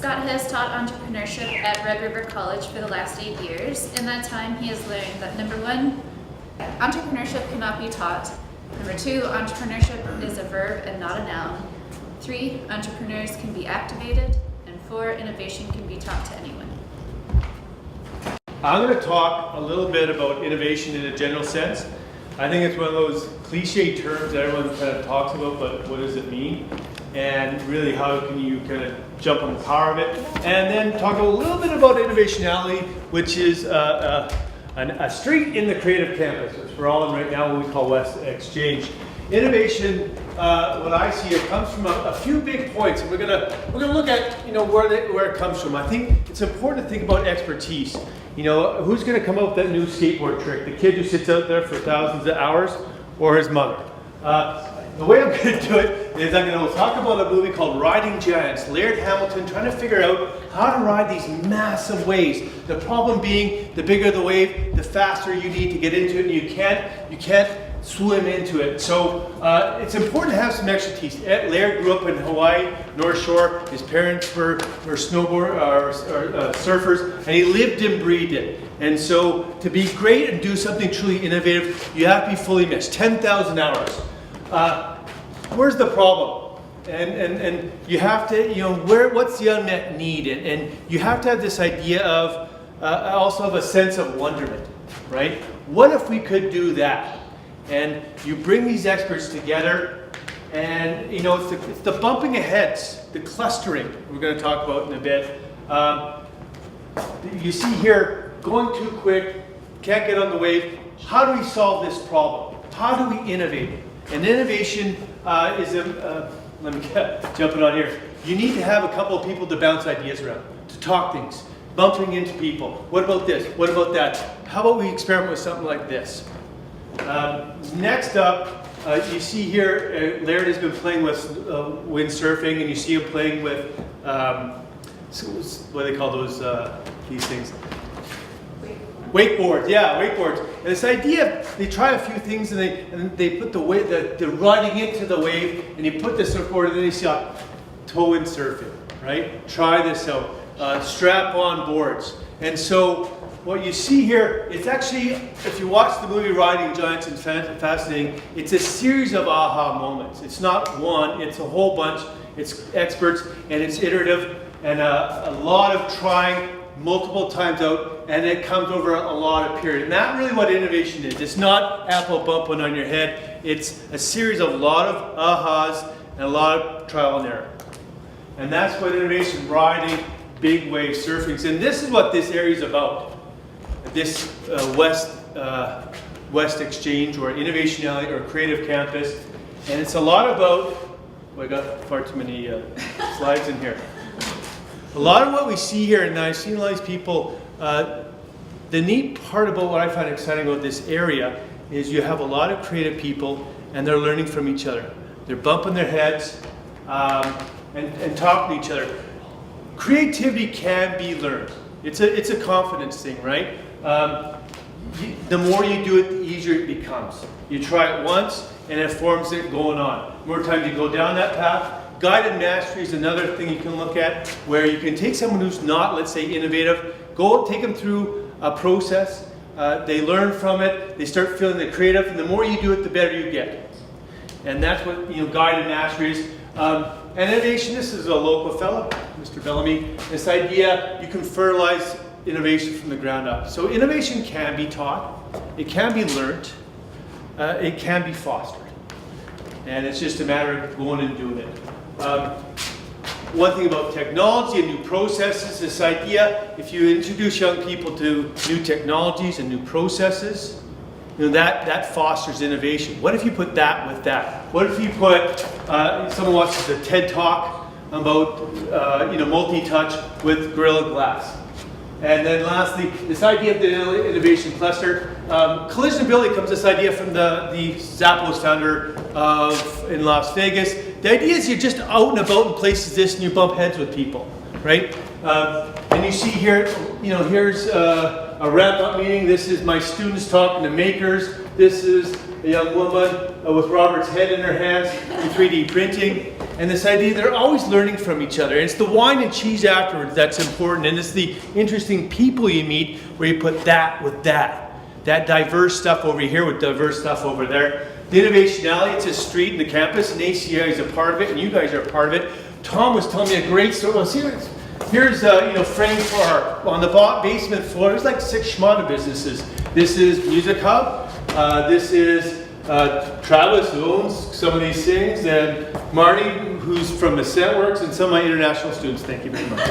Scott has taught entrepreneurship at Red River College for the last 8 years. In that time, he has learned that number 1, entrepreneurship cannot be taught. Number 2, entrepreneurship is a verb and not a noun. 3, entrepreneurs can be activated. And 4, innovation can be taught to anyone. I'm going to talk a little bit about innovation in a general sense. I think it's one of those cliche terms that everyone kind of talks about, but what does it mean? And really, how can you kind of jump on the power of it? And then talk a little bit about innovationality, which is a street in the creative campus, which we're all in right now, what we call West Exchange. Innovation, what I see, it comes from a few big points, and we're gonna look at where it comes from. I think it's important to think about expertise. Who's going to come up with that new skateboard trick? The kid who sits out there for thousands of hours, or his mother? The way I'm going to do it is I'm going to talk about a movie called Riding Giants. Laird Hamilton trying to figure out how to ride these massive waves. The problem being, the bigger the wave, the faster you need to get into it, and you can't swim into it. So it's important to have some expertise. Laird grew up in Hawaii, North Shore. His parents were surfers, and he lived and breathed it. And so to be great and do something truly innovative, you have to be fully immersed. 10,000 hours. Where's the problem? And you have to, what's the unmet need? And you have to have this idea of also have a sense of wonderment, right? What if we could do that? And you bring these experts together, and it's the bumping of heads, the clustering we're going to talk about in a bit. You see here, going too quick, can't get on the wave. How do we solve this problem? How do we innovate? And innovation is let me jump it on here. You need to have a couple of people to bounce ideas around, to talk things, bumping into people. What about this? What about that? How about we experiment with something like this? Next up, you see here, Laird has been playing with windsurfing, and you see him playing with, what do they call those, these things? Wakeboards, yeah, wakeboards. And this idea, they try a few things, and they put the riding into the wave, and you put the surfboard, and then you see toe windsurfing, right? Try this out. Strap-on boards. And so what you see here, it's actually, if you watch the movie Riding Giants, it's fascinating. It's a series of aha moments. It's not one, it's a whole bunch. It's experts, and it's iterative, and a lot of trying multiple times out, and it comes over a lot of period. And that's really what innovation is. It's not apple bumping on your head. It's a series of a lot of ahas and a lot of trial and error. And that's what innovation, riding big wave surfing. And this is what this area is about. This West Exchange, or Innovationality, or Creative Campus. And it's a lot about, I got far too many slides in here. A lot of what we see here, and I've seen a lot of these people, the neat part about what I find exciting about this area is you have a lot of creative people, and they're learning from each other. They're bumping their heads and talking to each other. Creativity can be learned. It's a confidence thing, right? The more you do it, the easier it becomes. You try it once, and it forms it going on. The more times you go down that path. Guided mastery is another thing you can look at, where you can take someone who's not, let's say, innovative, go take them through a process, they learn from it, they start feeling the creative, and the more you do it, the better you get. And that's what guided mastery is. And innovation, this is a local fellow, Mr. Bellamy. This idea, you can fertilize innovation from the ground up. So innovation can be taught, it can be learned, it can be fostered. And it's just a matter of going and doing it. One thing about technology and new processes, this idea, if you introduce young people to new technologies and new processes, that fosters innovation. What if you put that with that? What if you put, someone watches a TED Talk about multi-touch with Gorilla Glass? And then lastly, this idea of the innovation cluster. Collisionability comes this idea from the Zappos founder in Las Vegas. The idea is you're just out and about in places and you bump heads with people, right? And you see here, here's a wrap-up meeting. This is my students talking to makers. This is a young woman with Robert's head in her hands in 3D printing. and this idea they're always learning from each other. And it's the wine and cheese afterwards that's important, and it's the interesting people you meet where you put that with that diverse stuff over here with diverse stuff over there. The Innovation Alley, it's a street in the campus, and ACI is a part of it, and you guys are a part of it. Tom was telling me a great story. Well, here's framed for on the basement floor. There's like 6 schmata businesses. This is Music Hub. This is Travis, who owns some of these things, and Marty, who's from Ascent Works, and some of my international students. Thank you very much.